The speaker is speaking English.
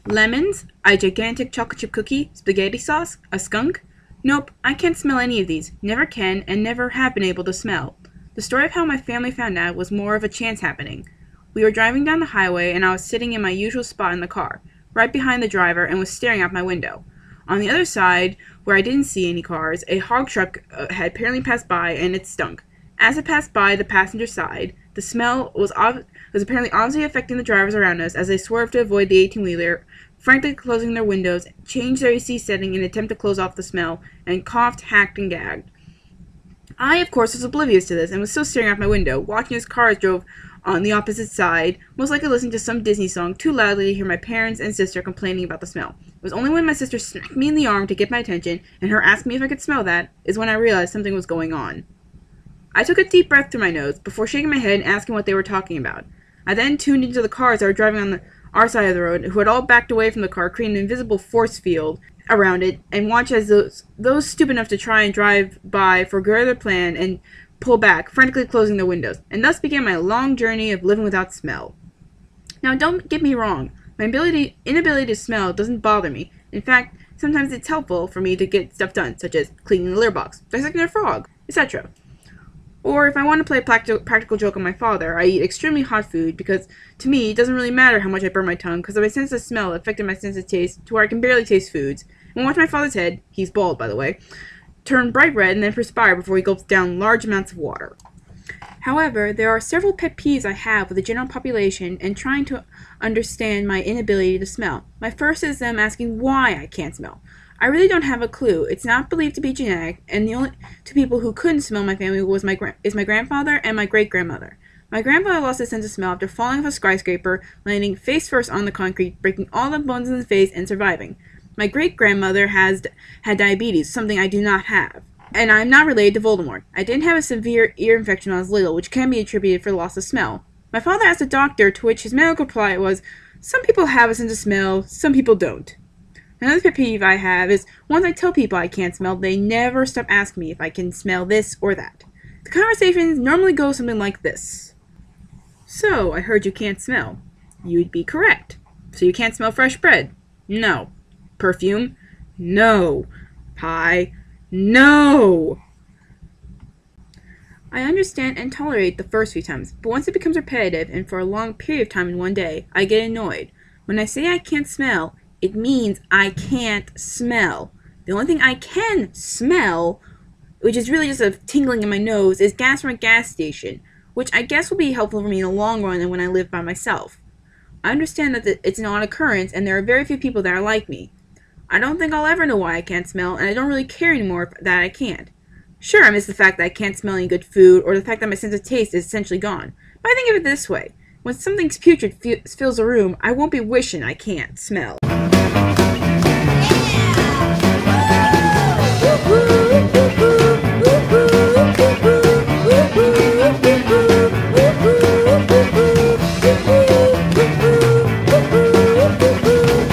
Lemons, a gigantic chocolate chip cookie, spaghetti sauce, a skunk? Nope, I can't smell any of these, never can, and never have been able to smell. The story of how my family found out was more of a chance happening. We were driving down the highway, and I was sitting in my usual spot in the car, right behind the driver, and was staring out my window. On the other side, where I didn't see any cars, a hog truck had apparently passed by, and it stunk. As it passed by the passenger side, the smell was apparently obviously affecting the drivers around us as they swerved to avoid the 18-wheeler, frantically closing their windows, changed their AC setting in an attempt to close off the smell, and coughed, hacked, and gagged. I, of course, was oblivious to this and was still staring out my window, watching as cars drove on the opposite side, most likely listening to some Disney song too loudly to hear my parents and sister complaining about the smell. It was only when my sister smacked me in the arm to get my attention and her asked me if I could smell that is when I realized something was going on. I took a deep breath through my nose before shaking my head and asking what they were talking about. I then tuned into the cars that were driving on our side of the road, who had all backed away from the car, creating an invisible force field around it, and watched as those stupid enough to try and drive by forgot their plan and pull back, frantically closing their windows, and thus began my long journey of living without smell. Now, don't get me wrong, my inability to smell doesn't bother me. In fact, sometimes it's helpful for me to get stuff done, such as cleaning the litter box, dissecting a frog, etc. Or if I want to play a practical joke on my father, I eat extremely hot food because, to me, it doesn't really matter how much I burn my tongue because my sense of smell affected my sense of taste to where I can barely taste foods. And watch my father's head, he's bald by the way, turn bright red and then perspire before he gulps down large amounts of water. However, there are several pet peeves I have with the general population and trying to understand my inability to smell. My first is them asking why I can't smell. I really don't have a clue. It's not believed to be genetic, and the only two people who couldn't smell in my family was my grandfather and my great-grandmother. My grandfather lost his sense of smell after falling off a skyscraper, landing face first on the concrete, breaking all the bones in his face, and surviving. My great-grandmother had diabetes, something I do not have. And I'm not related to Voldemort. I didn't have a severe ear infection when I was little, which can be attributed for loss of smell. My father asked a doctor, to which his medical reply was, some people have a sense of smell, some people don't. Another pet peeve I have is, once I tell people I can't smell, they never stop asking me if I can smell this or that. The conversations normally go something like this. So, I heard you can't smell. You'd be correct. So you can't smell fresh bread? No. Perfume? No. Pie? No. I understand and tolerate the first few times, but once it becomes repetitive and for a long period of time in one day, I get annoyed. When I say I can't smell, it means I can't smell. The only thing I can smell, which is really just a tingling in my nose, is gas from a gas station, which I guess will be helpful for me in the long run and when I live by myself. I understand that it's an odd occurrence and there are very few people that are like me. I don't think I'll ever know why I can't smell, and I don't really care anymore that I can't. Sure, I miss the fact that I can't smell any good food, or the fact that my sense of taste is essentially gone. But I think of it this way. When something putrid fills a room, I won't be wishing I can't smell.